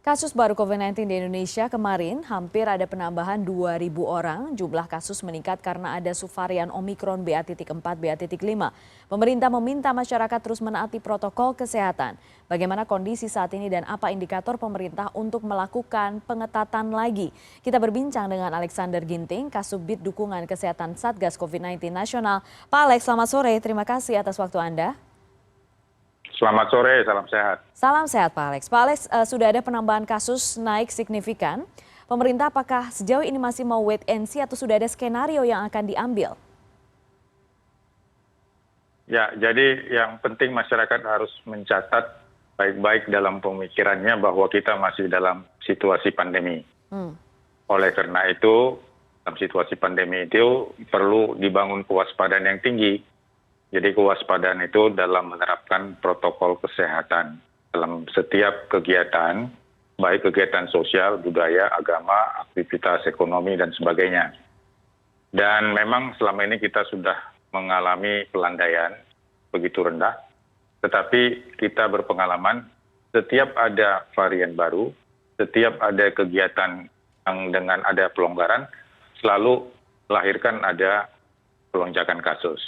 Kasus baru COVID-19 di Indonesia kemarin hampir ada penambahan 2.000 orang. Jumlah kasus meningkat karena ada subvarian Omikron BA.4, BA.5. Pemerintah meminta masyarakat terus menaati protokol kesehatan. Bagaimana kondisi saat ini dan apa indikator pemerintah untuk melakukan pengetatan lagi? Kita berbincang dengan Alexander Ginting, Kasubdit Dukungan Kesehatan Satgas COVID-19 Nasional. Pak Alex, selamat sore. Terima kasih atas waktu Anda. Selamat sore, salam sehat. Salam sehat Pak Alex. Pak Alex, sudah ada penambahan kasus naik signifikan. Pemerintah apakah sejauh ini masih mau wait and see atau sudah ada skenario yang akan diambil? Ya, jadi yang penting masyarakat harus mencatat baik-baik dalam pemikirannya bahwa kita masih dalam situasi pandemi. Oleh karena itu, dalam situasi pandemi itu perlu dibangun kewaspadaan yang tinggi. Jadi kewaspadaan itu dalam menerapkan protokol kesehatan dalam setiap kegiatan, baik kegiatan sosial, budaya, agama, aktivitas ekonomi, dan sebagainya. Dan memang selama ini kita sudah mengalami pelandaian begitu rendah, tetapi kita berpengalaman setiap ada varian baru, setiap ada kegiatan yang dengan ada pelonggaran, selalu melahirkan ada pelonjakan kasus.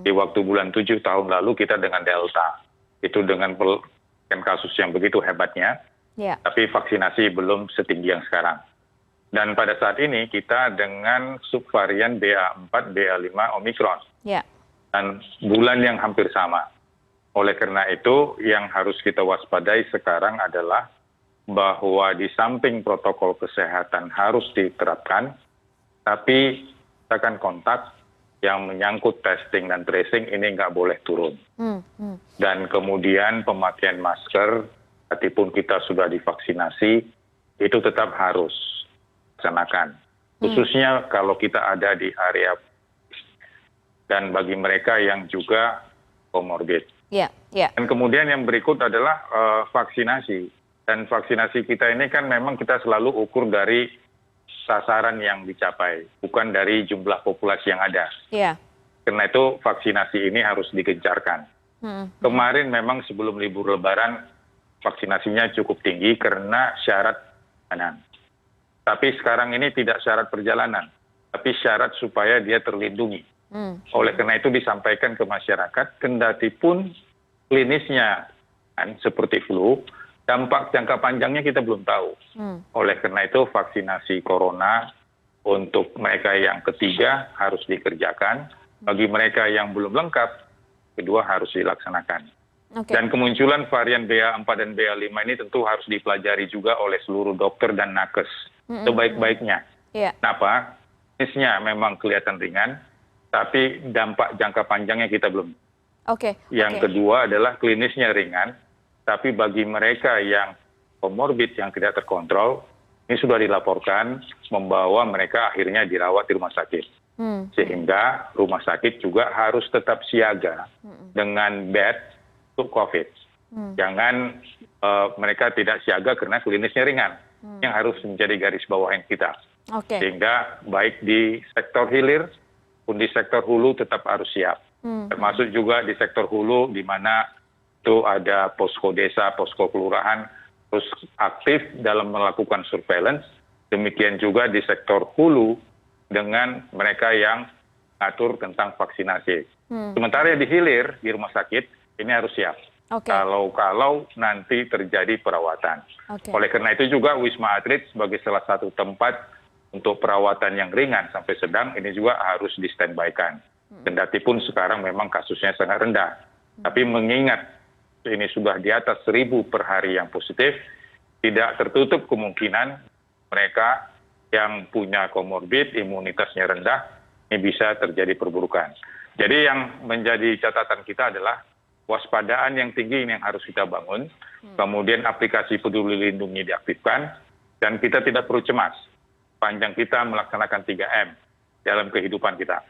Di waktu bulan 7 tahun lalu kita dengan Delta, itu dengan pelonjakan kasus yang begitu hebatnya, tapi vaksinasi belum setinggi yang sekarang. Dan pada saat ini kita dengan subvarian BA.4, BA.5 Omikron. Dan bulan yang hampir sama. Oleh karena itu yang harus kita waspadai sekarang adalah bahwa di samping protokol kesehatan harus diterapkan, tapi kita akan kontak yang menyangkut testing dan tracing ini nggak boleh turun. Dan kemudian pemakaian masker, meskipun kita sudah divaksinasi, itu tetap harus dilaksanakan. Khususnya kalau kita ada di area dan bagi mereka yang juga comorbid. Dan kemudian yang berikut adalah vaksinasi. Dan vaksinasi kita ini kan memang kita selalu ukur dari sasaran yang dicapai, bukan dari jumlah populasi yang ada. Karena itu vaksinasi ini harus digencarkan. Kemarin memang sebelum libur Lebaran vaksinasinya cukup tinggi karena syarat perjalanan. Tapi sekarang ini tidak syarat perjalanan, tapi syarat supaya dia terlindungi. Oleh karena itu disampaikan ke masyarakat, kendati pun klinisnya seperti flu, dampak jangka panjangnya kita belum tahu. Oleh karena itu vaksinasi corona untuk mereka yang ketiga harus dikerjakan. Bagi mereka yang belum lengkap, kedua harus dilaksanakan. Dan kemunculan varian BA.4 dan BA.5 ini tentu harus dipelajari juga oleh seluruh dokter dan nakes sebaik-baiknya. Kenapa? Klinisnya memang kelihatan ringan, tapi dampak jangka panjangnya kita belum. Yang kedua adalah klinisnya ringan, tapi bagi mereka yang comorbid yang tidak terkontrol, ini sudah dilaporkan membawa mereka akhirnya dirawat di rumah sakit. Sehingga rumah sakit juga harus tetap siaga dengan bed untuk COVID. Jangan mereka tidak siaga karena klinisnya ringan. Yang harus menjadi garis bawahan kita. Sehingga baik di sektor hilir pun di sektor hulu tetap harus siap. Termasuk juga di sektor hulu di mana itu ada posko desa, posko kelurahan, terus aktif dalam melakukan surveillance. Demikian juga di sektor hulu dengan mereka yang mengatur tentang vaksinasi. Sementara di hilir, di rumah sakit, ini harus siap. Kalau nanti terjadi perawatan. Oleh karena itu juga Wisma Atlet sebagai salah satu tempat untuk perawatan yang ringan sampai sedang, ini juga harus di-standby-kan. Kendati pun sekarang memang kasusnya sangat rendah. Tapi mengingat ini sudah di atas 1.000 per hari yang positif, tidak tertutup kemungkinan mereka yang punya comorbid, imunitasnya rendah, ini bisa terjadi perburukan. Jadi yang menjadi catatan kita adalah waspadaan yang tinggi ini yang harus kita bangun, kemudian aplikasi Peduli Lindungi diaktifkan, dan kita tidak perlu cemas, panjang kita melaksanakan 3M dalam kehidupan kita.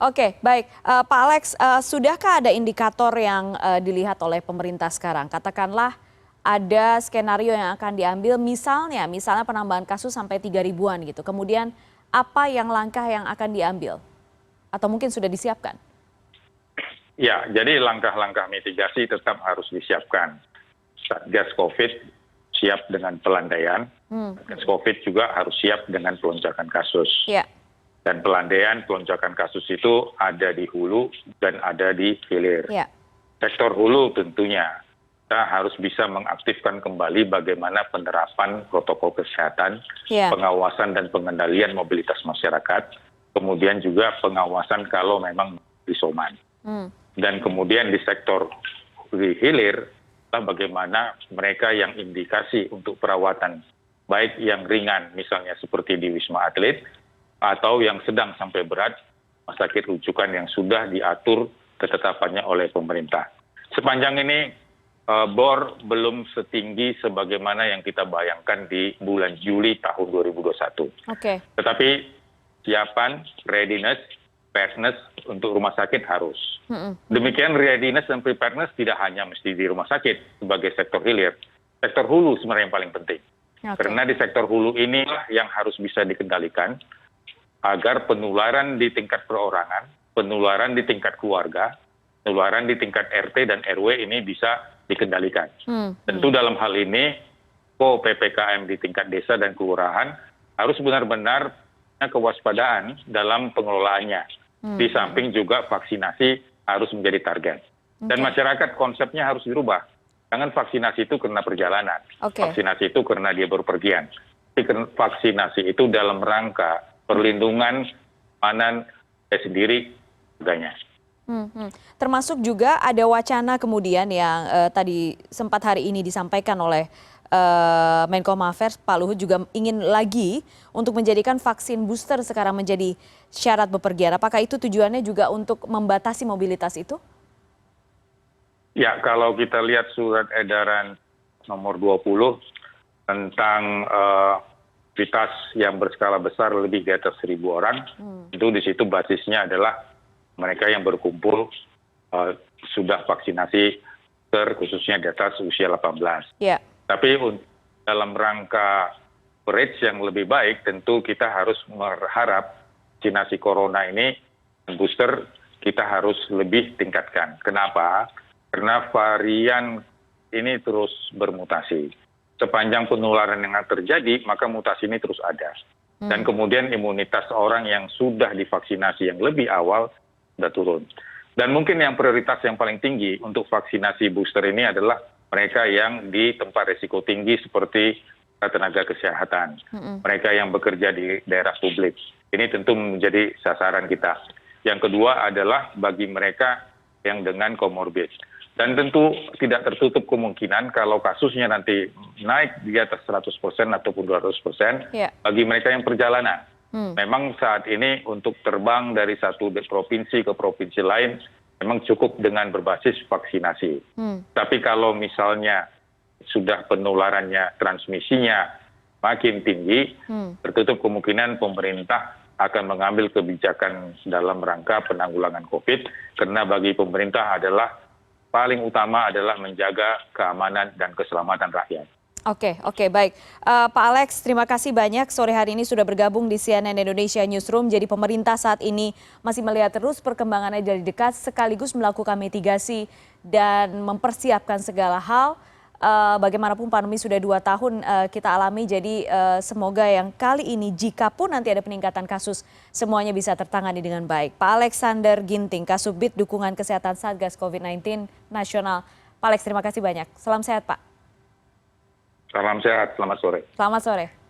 Oke, baik. Pak Alex, sudahkah ada indikator yang dilihat oleh pemerintah sekarang? Katakanlah ada skenario yang akan diambil, misalnya penambahan kasus sampai 3.000-an gitu. Kemudian apa langkah yang akan diambil? Atau mungkin sudah disiapkan? Ya, jadi langkah-langkah mitigasi tetap harus disiapkan. Satgas COVID siap dengan pelandaian. Satgas COVID juga harus siap dengan pelonjakan kasus. Ya. Dan pelandaian pelonjakan kasus itu ada di hulu dan ada di hilir. Ya. Sektor hulu tentunya kita harus bisa mengaktifkan kembali bagaimana penerapan protokol kesehatan, pengawasan dan pengendalian mobilitas masyarakat, kemudian juga pengawasan kalau memang isoman. Dan kemudian di sektor di hilir, bagaimana mereka yang indikasi untuk perawatan, baik yang ringan misalnya seperti di Wisma Atlet, atau yang sedang sampai berat, rumah sakit rujukan yang sudah diatur ketetapannya oleh pemerintah. Sepanjang ini bor belum setinggi sebagaimana yang kita bayangkan di bulan Juli tahun 2021. Tetapi siapan, readiness, preparedness untuk rumah sakit harus. Demikian readiness dan preparedness tidak hanya mesti di rumah sakit sebagai sektor hilir. Sektor hulu sebenarnya yang paling penting. Karena di sektor hulu inilah yang harus bisa dikendalikan agar penularan di tingkat perorangan, penularan di tingkat keluarga, penularan di tingkat RT dan RW ini bisa dikendalikan. Tentu dalam hal ini, PPKM di tingkat desa dan kelurahan harus benar-benar kewaspadaan dalam pengelolaannya. Di samping juga vaksinasi harus menjadi target. Dan masyarakat konsepnya harus dirubah. Jangan vaksinasi itu karena perjalanan. Vaksinasi itu karena dia berpergian. Vaksinasi itu dalam rangka perlindungan keamanan sendiri harganya. Termasuk juga ada wacana kemudian yang tadi sempat hari ini disampaikan oleh Menko Marves, Pak Luhut juga ingin lagi untuk menjadikan vaksin booster sekarang menjadi syarat bepergian. Apakah itu tujuannya juga untuk membatasi mobilitas itu? Ya, kalau kita lihat surat edaran nomor 20 tentang aktivitas yang berskala besar lebih di atas 1.000 orang, itu di situ basisnya adalah mereka yang berkumpul sudah vaksinasi khususnya di atas usia 18. Tapi dalam rangka coverage yang lebih baik, tentu kita harus berharap vaksinasi corona ini booster kita harus lebih tingkatkan. Kenapa? Karena varian ini terus bermutasi. Sepanjang penularan yang terjadi, maka mutasi ini terus ada. Dan kemudian imunitas orang yang sudah divaksinasi yang lebih awal sudah turun. Dan mungkin yang prioritas yang paling tinggi untuk vaksinasi booster ini adalah mereka yang di tempat risiko tinggi seperti tenaga kesehatan, mereka yang bekerja di daerah publik. Ini tentu menjadi sasaran kita. Yang kedua adalah bagi mereka yang dengan komorbid. Dan tentu tidak tertutup kemungkinan kalau kasusnya nanti naik di atas 100% ataupun 200% bagi mereka yang perjalanan. Memang saat ini untuk terbang dari satu provinsi ke provinsi lain memang cukup dengan berbasis vaksinasi. Tapi kalau misalnya sudah penularannya, transmisinya makin tinggi, tertutup kemungkinan pemerintah akan mengambil kebijakan dalam rangka penanggulangan COVID, karena bagi pemerintah adalah paling utama adalah menjaga keamanan dan keselamatan rakyat. Oke, baik. Pak Alex, terima kasih banyak sore hari ini sudah bergabung di CNN Indonesia Newsroom. Jadi pemerintah saat ini masih melihat terus perkembangannya dari dekat, sekaligus melakukan mitigasi dan mempersiapkan segala hal. Bagaimanapun pandemi sudah 2 tahun kita alami, jadi semoga yang kali ini jika pun nanti ada peningkatan kasus, semuanya bisa tertangani dengan baik. Pak Alexander Ginting, Kasubit Dukungan Kesehatan Satgas COVID-19 Nasional. Pak Alex, terima kasih banyak. Salam sehat, Pak. Salam sehat, selamat sore. Selamat sore.